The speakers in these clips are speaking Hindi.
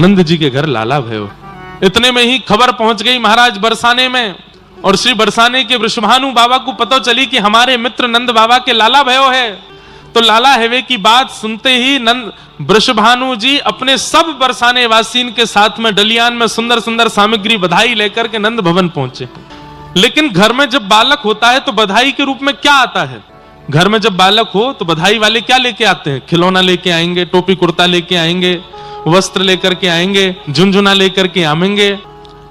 नंद जी के घर लाला भयो। इतने में ही खबर पहुंच गई महाराज बरसाने में, और श्री बरसाने के वृषभानु बाबा को पता चली कि हमारे मित्र नंद बाबा के लाला भयो है। तो लाला हेवे की बात सुनते ही नंद वृषभानु जी अपने सब बरसाने वासीन के साथ में डलियान में सुंदर सुंदर सामग्री बधाई लेकर के नंद भवन पहुंचे। लेकिन घर में जब बालक होता है तो बधाई के रूप में क्या आता है? घर में जब बालक हो तो बधाई वाले क्या लेके आते हैं? खिलौना लेके आएंगे, टोपी कुर्ता लेके आएंगे, वस्त्र लेकर के आएंगे, झुनझुना लेकर के आएंगे,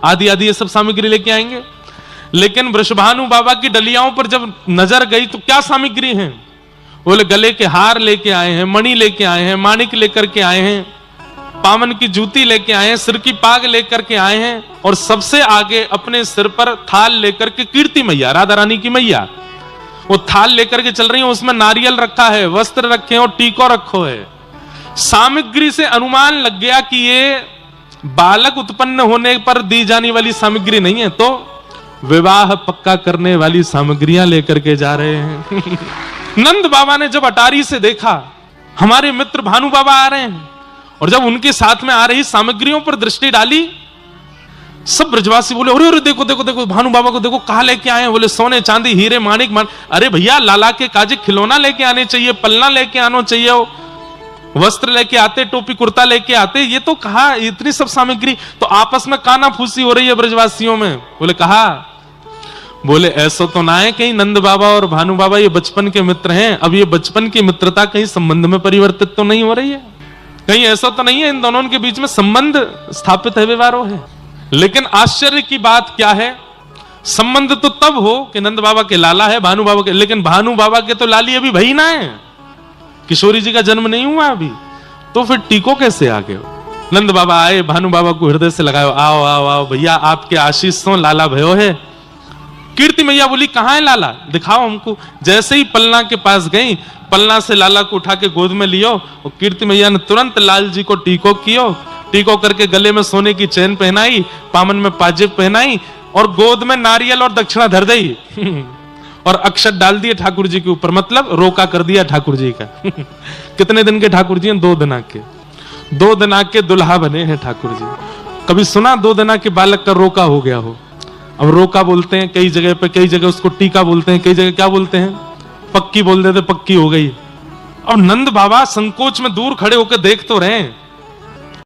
आदि आदि ये सब सामग्री लेके आएंगे। लेकिन वृषभानु बाबा की डलियाओं पर जब नजर गई तो क्या सामग्री है? बोले गले के हार लेके आए हैं, मणि लेके आए हैं, माणिक लेकर के आए हैं, पावन की जूती लेके आए हैं, सिर की पाग लेकर के आए हैं, और सबसे आगे अपने सिर पर थाल लेकर के कीर्ति मैया, राधा रानी की मैया, वो थाल लेकर के चल रही है। उसमें नारियल रखा है, वस्त्र रखे हैं और टीको रखो है। सामग्री से अनुमान लग गया कि ये बालक उत्पन्न होने पर दी जाने वाली सामग्री नहीं है, तो विवाह पक्का करने वाली सामग्रियां लेकर के जा रहे हैं। नंद बाबा ने जब अटारी से देखा हमारे मित्र भानु बाबा आ रहे हैं, और जब उनके साथ में आ रही सामग्रियों पर दृष्टि डाली, सब ब्रजवासी बोले अरे अरे देखो देखो देखो भानु बाबा को देखो, कहां लेके आए हैं? बोले सोने चांदी हीरे माणिक अरे भैया लाला के काजे खिलौना लेके आने चाहिए, पलना लेके आना चाहिए, वस्त्र लेके आते, टोपी कुर्ता लेके आते, ये तो कहा इतनी सब सामग्री? तो आपस में काना फूसी हो रही है ब्रजवासियों में। बोले कहा, बोले ऐसा तो ना है कहीं नंद बाबा और भानु बाबा ये बचपन के मित्र हैं, अब ये बचपन की मित्रता कहीं संबंध में परिवर्तित तो नहीं हो रही है? कहीं ऐसा तो नहीं है इन दोनों के बीच में संबंध स्थापित है, व्यवहार है? लेकिन आश्चर्य की बात क्या है, संबंध तो तब हो कि नंद बाबा के लाला है, भानु बाबा के, लेकिन भानु बाबा के तो लाली अभी भई ना है, किशोरी जी का जन्म नहीं हुआ अभी, तो फिर टीको कैसे आ गए? नंद बाबा आए, भानु बाबा को हृदय से लगाओ, आओ आओ आओ भैया, आपके आशीष तो लाला भयो है। कीर्ति मैया बोली कहां है लाला, दिखाओ हमको। जैसे ही पलना के पास गई, पलना से लाला को उठा के गोद में लियो, और कीर्ति मैया ने तुरंत लाल जी को टीको कियो, टीको करके गले में सोने की चैन पहनाई, पामन में पाजेब पहनाई, और गोद में नारियल और दक्षिणा धर दी और अक्षत डाल दिए ठाकुर जी के ऊपर, मतलब रोका कर दिया ठाकुर जी का। कितने दिन के ठाकुर जी हैं? 2 दिना के। 2 दिना के दुल्हा बने हैं ठाकुर जी। कभी सुना 2 दिना के बालक का रोका हो गया हो? अब रोका बोलते हैं कई जगह पे, कई जगह उसको टीका बोलते हैं, कई जगह क्या बोलते हैं, पक्की बोल देते, पक्की हो गई। अब नंद बाबा संकोच में दूर खड़े होकर देख तो रहे हैं,